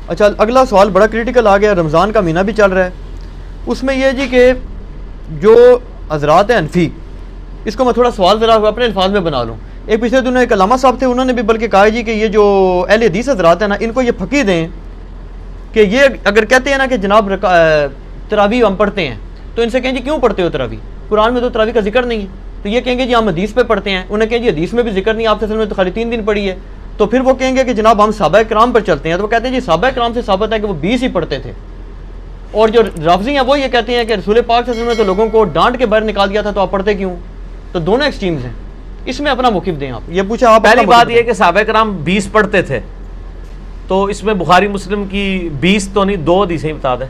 अच्छा, अगला सवाल बड़ा क्रिटिकल आ गया। रमज़ान का महीना भी चल रहा है, उसमें यह जी कि जो हज़रात हैं हनफी, इसको मैं थोड़ा सवाल ज़रा अपने अल्फाज में बना लूँ। एक पिछले दिनों एक अल्लामा साहब थे, उन्होंने भी बल्कि कहा जी कि ये जो अहले हदीस हज़रात हैं ना, इनको ये फकी दें कि ये अगर कहते हैं ना कि जनाब तरावी हम पढ़ते हैं, तो इनसे कहें जी क्यों पढ़ते हो तरावी, कुरान में तो तरावी का जिक्र नहीं है। तो ये कहेंगे जी हम हदीस पे पढ़ते हैं, उन्हें कहें जी हदीस में भी जिक्र नहीं, आपसे में तो खाली 3 दिन पढ़ी है। तो फिर वो कहेंगे कि जनाब हम सहाबा किराम पर चलते हैं, तो वो कहते हैं जी सहाबा किराम से साबित है कि वो 20 ही पढ़ते थे। और जो राफजी हैं वो ये कहते हैं कि रसूल पाक सल्लल्लाहु अलैहि वसल्लम ने तो लोगों को डांट के बाहर निकाल दिया था, तो आप पढ़ते क्यों। तो दोनों एक्सट्रीम्स हैं, इसमें अपना मौक़िफ़ दें आप। ये पूछा आप। पहली बात ये कि सहाबा किराम 20 पढ़ते थे, तो इसमें बुखारी मुस्लिम की 20 तो नहीं 2 हदीसें बता दें,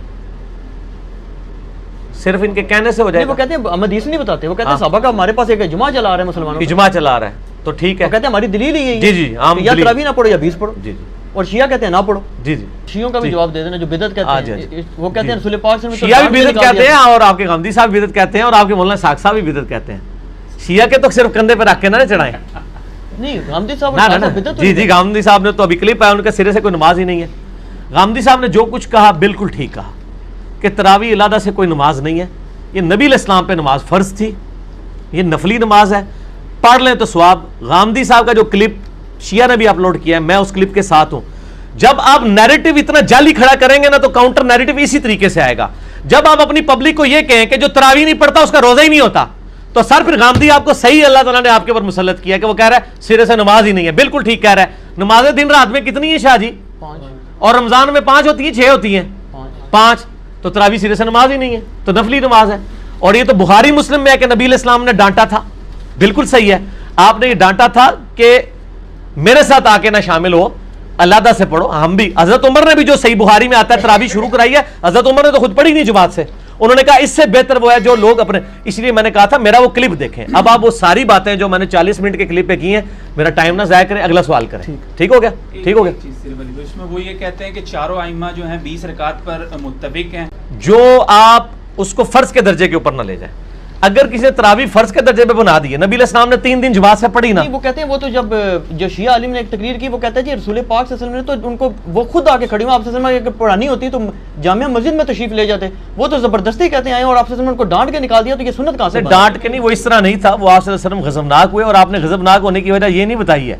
सिर्फ इनके कहने से हो जाएगा। वो कहते हैं हम हदीस नहीं बताते, वो कहते हैं सहाबा का हमारे पास एक इजमा चला रहा है, मुसलमानों इजमा चला रहा है, तो ठीक है। कहते हैं हमारी दलील ही यही है जी जी, हम या तरावी ना पढ़ो या 20 पढ़ो। जी जी। और शिया कहते हैं ना पढ़ो। जी जी, शियों का भी जवाब दे देना, जो बिदत कहते हैं, वो कहते हैं रसूल पाक से शिया भी बिदत कहते हैं, और आपके गांधी साहब बिदत कहते हैं, और आपके मौलाना साख साहब भी बिदत कहते हैं। शिया के तो सिर्फ कंधे पर रख के ना चढ़ाएं। नहीं, गांधी साहब जी जी, गांधी साहब ने तो अभी क्लिप आया, उनके सिरे से कोई नमाज ही नहीं है। गांधी साहब ने जो कुछ कहा बिल्कुल ठीक कहा कि तरावी इलादा से कोई नमाज नहीं है, ये नबी इस्लाम पे नमाज फर्ज थी, ये नफली नमाज है, पढ़ लें तो सवाब। गांधी साहब का जो क्लिप शिया ने भी अपलोड किया है, मैं उस क्लिप के साथ हूं। जब आप नैरेटिव इतना जाली खड़ा करेंगे ना, तो काउंटर नैरेटिव इसी तरीके से आएगा। जब आप अपनी पब्लिक को यह कहें कि जो तरावी नहीं पढ़ता उसका रोजा ही नहीं होता, तो सर फिर गांधी आपको सही अल्लाह ताला ने आपके ऊपर मुसल्लत किया कि वो कह रहा है सिरे से नमाज ही नहीं है। बिल्कुल ठीक कह रहा है। नमाजें दिन रात में कितनी है शाह जी? 5, और रमजान में 5 होती है, 6 होती है, 5। तो तरावी सिरे से नमाज ही नहीं है, तो नफली नमाज है। और ये तो बुखारी मुस्लिम में है कि नबी इस्लाम ने डांटा था। बिल्कुल सही है, आपने ये डांटा था कि मेरे साथ आके ना शामिल हो, अल्लाह से पढ़ो। हम भी, हजरत उमर ने भी, जो सही बुखारी में आता है, तरावी शुरू कराई है, हजरत उमर ने तो खुद पढ़ी नहीं जमात से। उन्होंने कहा इससे बेहतर वो है जो लोग अपने, इसलिए मैंने कहा था मेरा वो क्लिप देखें। अब आप वो सारी बातें जो मैंने 40 मिनट के क्लिप पे की हैं, मेरा टाइम ना जाया करें, अगला सवाल करें। ठीक हो गया? ठीक हो गया। तो इसमें वो ये कहते हैं कि चारों आइम्मा जो हैं 20 रकात पर मुत्तफिक हैं। जो आप उसको फर्ज के दर्जे के ऊपर ना ले जाए। अगर किसी ने तरावी फर्ज के दर्जे पे बना दी है, नबी इस्लाम ने 3 दिन जमात से पढ़ी ना। वो कहते हैं, वो तो जब जो शिया आलिम ने एक तकरीर की, वो कहता है जी रसूल पाक सल्लल्लाहु अलैहि वसल्लम ने तो उनको, वो खुद आके खड़ी हुई, आप सल्लल्लाहु अलैहि वसल्लम अगर पढ़ानी होती तो जामिया मस्जिद में तशरीफ ले जाते। वो तो जबरदस्ती कहते हैं और आप सल्लल्लाहु अलैहि वसल्लम को डांट के निकाल दिया, तो ये सुन्नत कहां से? डांट के नहीं, वो इस तरह नहीं था। वो आप सल्लल्लाहु अलैहि वसल्लम गज़बनाक हुए, और आपने गज़बनाक होने की वजह ये नहीं बताई है।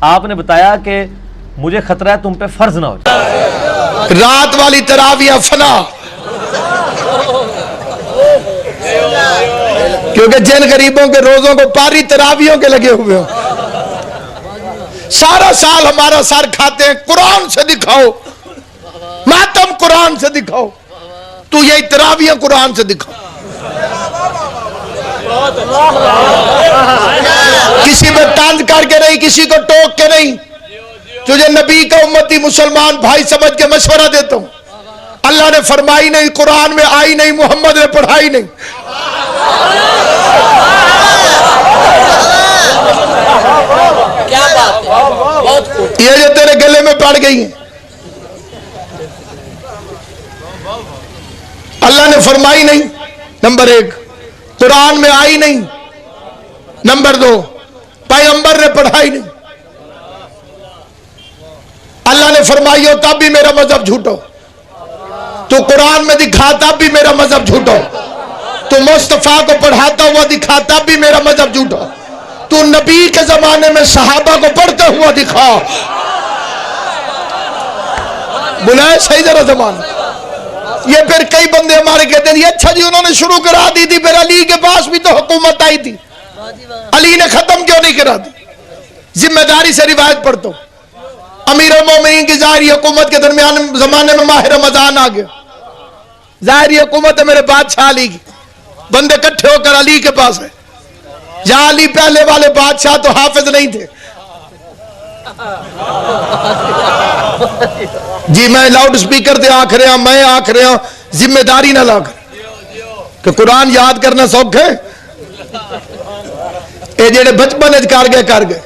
आपने बताया कि मुझे खतरा है तुम पे फर्ज ना हो जाए। रात वाली तरावियां फना, क्योंकि जिन गरीबों के रोजों को पारी तरावियों के लगे हुए हो। सारा साल हमारा सर खाते हैं, कुरान से दिखाओ, मातम कुरान से दिखाओ, तू यही तरावियां कुरान से दिखाओ। किसी में तंज करके नहीं, किसी को टोक के नहीं, तुझे नबी का उम्मती मुसलमान भाई समझ के मशवरा देता हूं। अल्लाह ने फरमाई नहीं, कुरान में आई नहीं, मोहम्मद ने पढ़ाई नहीं। क्या बात है, बहुत ये जो तेरे गले में पड़ गई है, अल्लाह ने फरमाई नहीं, नंबर 1। कुरान में आई नहीं, नंबर 2। पैगंबर ने पढ़ाई नहीं। अल्लाह ने फरमाई हो तब भी मेरा मजहब झूठो, तो कुरान में दिखा तब भी मेरा मजहब झूठो, तो मुस्तफा को पढ़ाता हुआ दिखा तब भी मेरा मजहब झूठो, तो नबी के जमाने में सहाबा को पढ़ता हुआ दिखा। बुलाए सही जरा जमाना। ये फिर कई बंदे हमारे कहते हैं अच्छा जी उन्होंने शुरू करा दी थी, फिर अली के पास भी तो हुकूमत आई थी, अली ने खत्म क्यों नहीं करा दी? जिम्मेदारी से रिवायत पढ़ता हूं। अमीर मोमिनीन की जाहिरी हुकूमत के दरमियान जमाने में माह रमजान आ गया। जाहिरी हुकूमत है मेरे बादशाह अली की, बंदे इकट्ठे होकर अली के पास है। जहां अली पहले वाले बादशाह तो हाफिज नहीं थे। जी मैं लाउड स्पीकर से आख रहा, मैं आख रहा, जिम्मेदारी ना लाकर कि कुरान याद करना सौख है। ये जेड़े बचपन कर गए कर गए।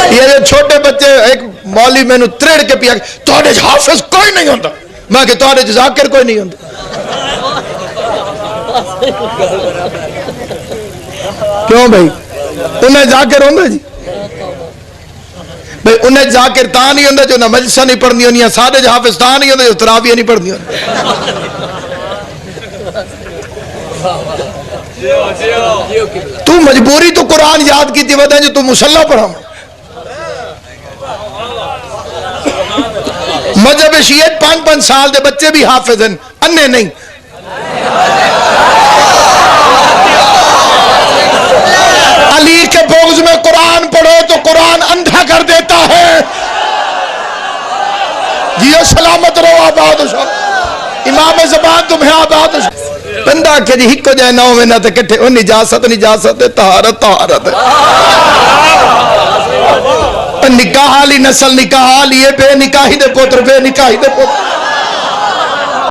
ये जो छोटे बच्चे, एक मौली मैनू त्रेड़ के पिया तुहाडे हाफिज कोई नहीं होता, मैं कि तुहाडे जाकिर कोई नहीं होता। क्यों भाई उन्हें जाकर होंगे जी भाई उन्हें जाकर ता नहीं होंगे जो ना मजलिसां नहीं पढ़नी होंगी सारे हाफिज ता नहीं होंगे जो तरावियां नहीं पढ़नी होंगी तू मजबूरी तो कुरान याद की वजह जो तू मुसल्ला पढ़ा मजहब शियत 5-5 साल के बच्चे भी हाफिज हैं अन्ने नहीं अली के बोग्ज में कुरान पढ़ो तो कुरान अंधा कर देता है जियो सलामत रहो आबाद हो इमाम ज़बान तुम्हें आबाद हो बंदा के जी हिको जाए नौ महीना ते कट्ठे ओ निजासत तहारत निकाह ली नस्ल निकाह ली बेनिकाही दे पुत्र बेनिकाही दे पुत्र